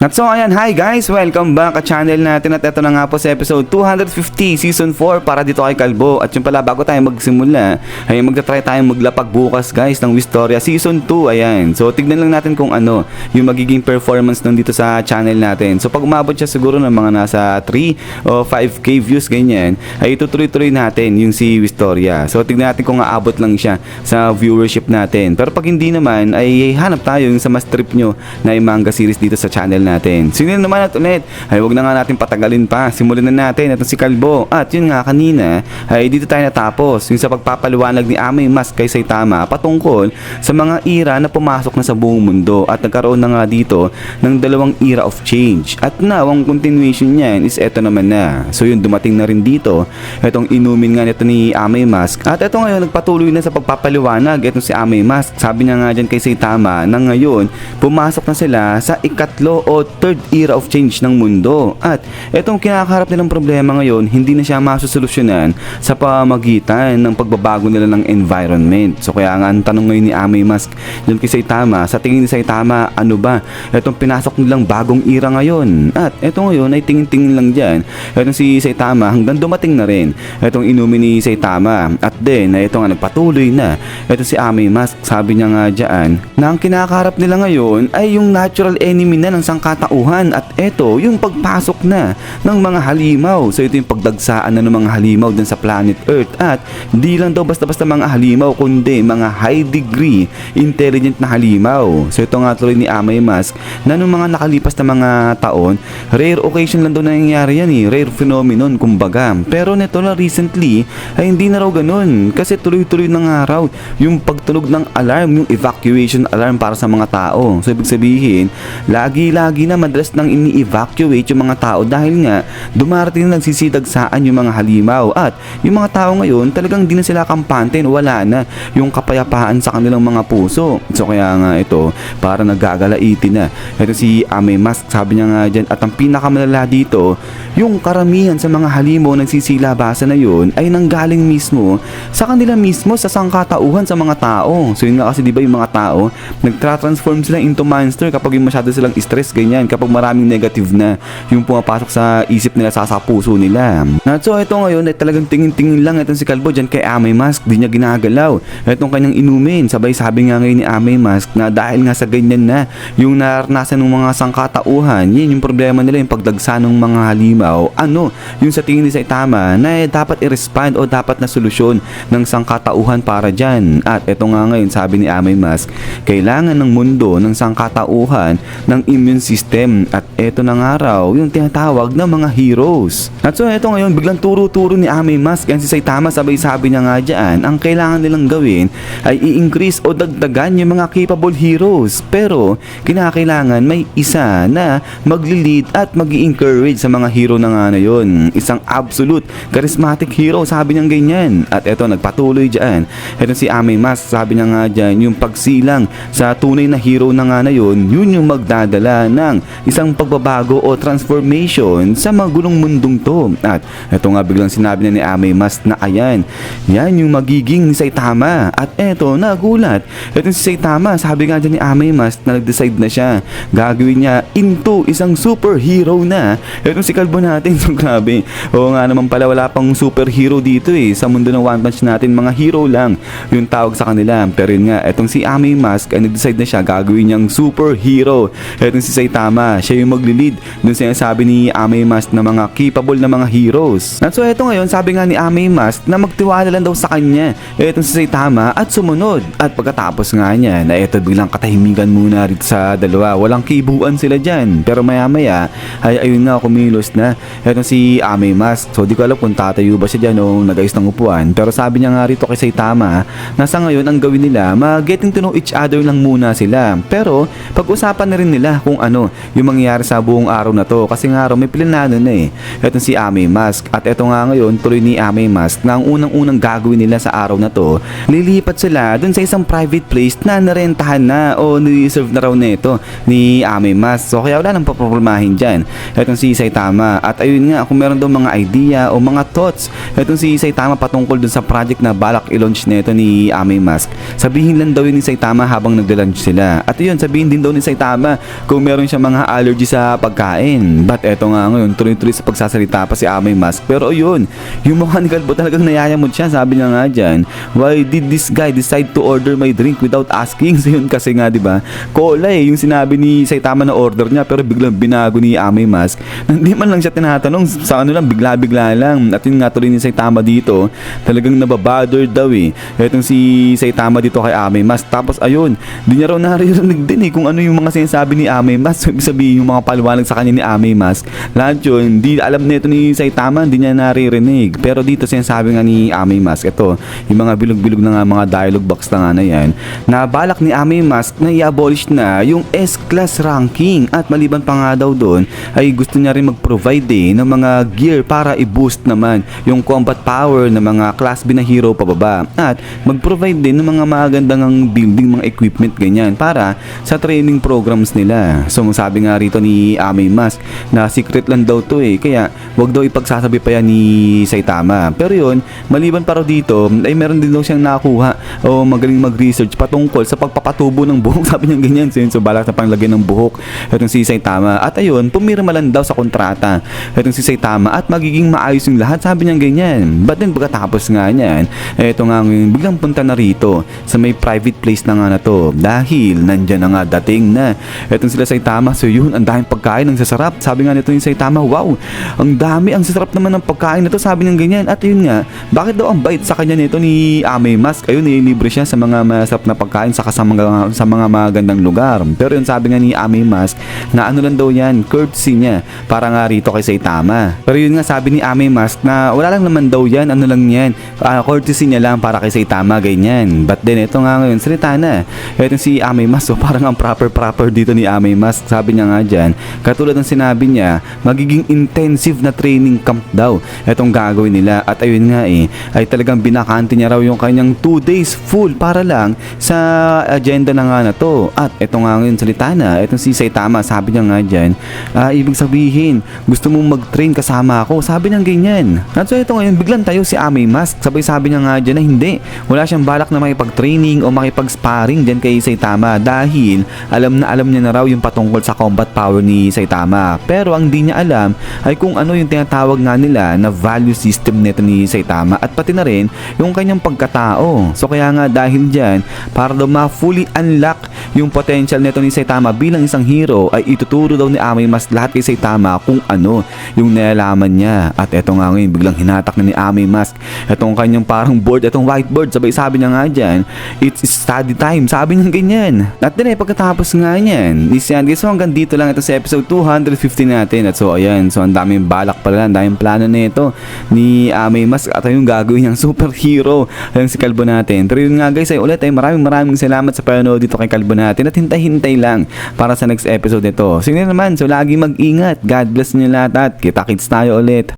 At so ayan, hi guys! Welcome back sa channel natin at ito na nga po sa episode 250 Season 4 para dito kay Kalbo. At yung pala bago tayo magsimula ay magta-try tayong maglapag bukas guys ng Wistoria Season 2. Ayan, so tignan lang natin kung ano yung magiging performance nun dito sa channel natin. So pag umabot siya siguro ng mga nasa 3 o 5k views ganyan ay itutuloy-tuloy natin yung si Wistoria. So tignan natin kung aabot lang siya sa viewership natin. Pero pag hindi naman ay hanap tayo yung sa mas trip nyo na yung manga series dito sa channel natin. Sino naman at ulit ay wag na nga natin patagalin pa. Simulan na natin at si Kalbo. At yun nga kanina ay dito tayo natapos yung sa pagpapaliwanag ni Amay Mask kay Saitama patungkol sa mga era na pumasok na sa buong mundo at nagkaroon na nga dito ng dalawang era of change. At now ang continuation niyan is eto naman na. So yun dumating na rin dito etong inumin nga nito ni Amay Mask. At eto ngayon nagpatuloy na sa pagpapaliwanag etong si Amay Mask. Sabi niya nga dyan kay Saitama na ngayon pumasok na sila sa ikatlo o third era of change ng mundo. At etong kinakaharap nilang problema ngayon, hindi na siya masusolusyonan sa pamagitan ng pagbabago nila ng environment. So kaya nga ang tanong ngayon ni Amay Mask dyan kay Saitama, sa tingin ni Saitama, ano ba etong pinasok nilang bagong era ngayon? At eto ngayon ay tingin-tingin lang dyan etong si Saitama hanggang dumating na rin etong inumin ni Saitama. At then na ito nga nagpatuloy na eto si Amay Mask. Sabi niya nga dyan na ang kinakaharap nila ngayon ay yung natural enemy na ng sangkatauhan at eto yung pagpasok na ng mga halimaw. So ito yung pagdagsaan na ng mga halimaw dun sa planet Earth at di lang daw basta-basta mga halimaw kundi mga high degree intelligent na halimaw. So ito nga tuloy ni Amay Mask na nung mga nakalipas na mga taon, rare occasion lang daw na nangyayari yan rare phenomenon kumbaga. Pero neto na recently ay hindi na raw ganun kasi tuloy-tuloy na nga raw yung pagtunog ng alarm, yung evacuation alarm para sa mga tao. So ibig sabihin, lagi-lagi na madalas nang ini-evacuate yung mga tao dahil nga dumarating na nagsisidagsaan yung mga halimaw at yung mga tao ngayon talagang di na sila kampante, wala na yung kapayapaan sa kanilang mga puso. So kaya nga ito para nagagalaiti na ito si Amay Mask. Sabi niya nga dyan at ang pinakamalala dito yung karamihan sa mga halimaw nagsisilabasan na yun ay nanggaling mismo sa kanila mismo sa sangkatauhan sa mga tao. So yun nga kasi diba yung mga tao nagtra-transform sila into monster kapag yung masyado silang stress ganyan, kapag maraming negative na yung pumapasok sa isip nila sa puso nila. At so ito ngayon ay talagang tingin-tingin lang itong si Kalbo dyan kay Amay Mask, di niya ginagalaw itong kanyang inumin. Sabay sabi nga ngayon ni Amay Mask na dahil nga sa ganyan na yung naranasan ng mga sangkatauhan, yun yung problema nila, yung pagdagsa ng mga halimaw, ano yung sa tingin ni Saitama na dapat i-respond o dapat na solusyon ng sangkatauhan para dyan. At ito nga ngayon sabi ni Amay Mask, kailangan ng mundo ng sangkatauhan ng immune system at eto na nga raw yung tinatawag na mga heroes. At so eto ngayon biglang turo-turo ni Amay Mask yan si Saitama. Sabay sabi niya nga dyan ang kailangan nilang gawin ay i-increase o dagdagan yung mga capable heroes, pero kinakailangan may isa na magli-lead at mag-i-encourage sa mga hero na nga na yun, isang absolute charismatic hero, sabi niya ganyan. At eto nagpatuloy dyan eto si Amay Mask, sabi niya nga dyan yung pagsilang sa tunay na hero na nga na yun yung magdadala ng isang pagbabago o transformation sa magulong mundong to. At eto nga biglang sinabi na ni Amay Mask na ayan, yan yung magiging ni Saitama. At eto nagulat eto si Saitama, sabi nga dyan ni Amay Mask na nag-decide na siya gagawin niya into isang superhero na eto si Kalbo natin. So grabe, oo nga naman pala wala pang superhero dito sa mundo ng One Punch natin, mga hero lang yung tawag sa kanila. Pero yun nga etong si Amay Mask ay nag-decide na siya gagawin niyang superhero. Etong si Saitama, siya yung magli-lead dun sa sabi ni Amay Mask na mga capable na mga heroes. At so eto ngayon sabi nga ni Amay Mask na magtiwala lang daw sa kanya etong si Saitama at sumunod. At pagkatapos nga niya na eto biglang katahimikan muna rito sa dalawa, walang kibuan sila dyan. Pero maya maya ay ayun nga kumilos na etong si Amay Mask. So di ko alam kung tatayo ba siya dyan o nag-ayos ng upuan, pero sabi niya nga rito kay Saitama na sa ngayon ang gawin nila getting to know each other lang muna sila, pero pag-usapan na rin nila kung ano yung mangyayari sa buong araw na to kasi nga raw may planado na etong si Amay Mask. At eto nga ngayon tuloy ni Amay Mask na ang unang-unang gagawin nila sa araw na to, lilipat sila dun sa isang private place na narentahan na o ni-reserve na raw nito ni Amay Mask. So kaya wala nang paproblemahin dyan etong si Saitama. At ayun nga kung meron daw mga idea o mga thoughts etong si Saitama patungkol dun sa project na balak i-launch nito ni Amay Mask, sabihin lang daw yun ni Saitama habang nagla-lunch sila. At yun sabihin din daw ni Saitama kung meron meron siya mga allergy sa pagkain. But eto nga ngayon, tuloy-tuloy sa pagsasalita pa si Amay Mask. Pero yun, yung mukha ni Kalbo talagang nayayamot siya. Sabi niya nga dyan, why did this guy decide to order my drink without asking? So yun kasi nga, di ba? Cola yung sinabi ni Saitama na order niya, pero biglang binago ni Amay Mask. Hindi man lang siya tinatanong, sa ano lang, bigla-bigla lang. At yun nga tuloy ni Saitama dito, talagang nababother daw Etong si Saitama dito kay Amay Mask. Tapos ayun, di niya raw naririnig din kung ano yung mga sinasabi ni Amay Mask. Ibig sabihin yung mga paliwanag sa kanya ni Amay Mask. Lahat yun, di alam nito ni Saitama, hindi niya naririnig. Pero dito sinasabi nga ni Amay Mask, ito, yung mga bilog-bilog na nga mga dialogue box na nga na yan, na balak ni Amay Mask na i-abolish na yung S-class ranking. At maliban pa nga daw doon, ay gusto niya rin mag-provide ng mga gear para i-boost naman yung combat power ng mga class B na hero pababa. At mag-provide din ng mga magandang building, mga equipment ganyan para sa training programs nila. So sabi nga rito ni Amay Mask na secret lang daw to kaya wag daw ipagsasabi pa yan ni Saitama. Pero yun, maliban pa raw dito ay meron din daw siyang nakuha o magaling mag-research patungkol sa pagpapatubo ng buhok. Sabi niya ganyan, so balak na panglagyan ng buhok itong si Saitama. At ayun, pumirma lang daw sa kontrata itong si Saitama at magiging maayos yung lahat. Sabi niya ganyan. But then pagkatapos nga niyan, eto nga biglang punta na rito sa may private place na nga na to dahil nandyan na nga dating na etong sila Saitama. So yun, ang daming pagkain, ang sasarap. Sabi nga nito yung Saitama, wow, ang dami, ang sasarap naman ng pagkain na to. Sabi niya ganyan. At yun nga, bakit daw ang bait sa kanya nito ni Amay Mask? Ayun, nilibre siya sa mga masarap na pagkain saka sa mga magandang lugar. Pero yun, sabi nga ni Amay Mask na ano lang daw yan, courtesy niya para nga rito kay Saitama. Pero yun nga, sabi ni Amay Mask na wala lang naman daw yan, ano lang yan, courtesy niya lang para kay Saitama, ganyan. But then ito nga ngayon, salita na ito si Amay Mask. So parang ang proper dito ni Amay Mask. Sabi niya nga dyan, katulad ng sinabi niya, magiging intensive na training camp daw itong gagawin nila. At ayun nga ay talagang binakante niya raw yung kanyang 2 days full para lang sa agenda na nga na to. At ito nga ngayon, salita na itong si Saitama. Sabi niya nga dyan, ibig sabihin gusto mong mag-train kasama ako. Sabi niya ganyan. At so ito ngayon, biglang tayo si Amay Mask. Sabi niya nga dyan na hindi, wala siyang balak na makipag-training o makipag-sparring dyan kay Saitama dahil alam niya na raw yung patungkol sa combat power ni Saitama. Pero ang di niya alam ay kung ano yung tinatawag nga nila na value system nito ni Saitama at pati na rin yung kanyang pagkatao. So kaya nga dahil dyan, para daw ma-fully unlock yung potential nito ni Saitama bilang isang hero, ay ituturo daw ni Amay Mask lahat kay Saitama kung ano yung nalalaman niya. At eto nga ngayon, biglang hinatak na ni Amay Mask etong kanyang parang board, etong whiteboard. Sabi niya nga dyan, it's study time. Sabi niya ganyan. At din pagkatapos nga niyan, so hanggang dito lang ito sa episode 250 natin. At so ayan, so ang daming balak pala, ang daming plano nito ni Amay Mask at yung gagawin niyang superhero ayun si Kalbo natin. Pero yun nga guys, ay ulit maraming salamat sa panonood dito kay Kalbo natin at hintay lang para sa next episode nito. Sige naman, so lagi mag-ingat. God bless niyo lahat at kita-kits tayo ulit.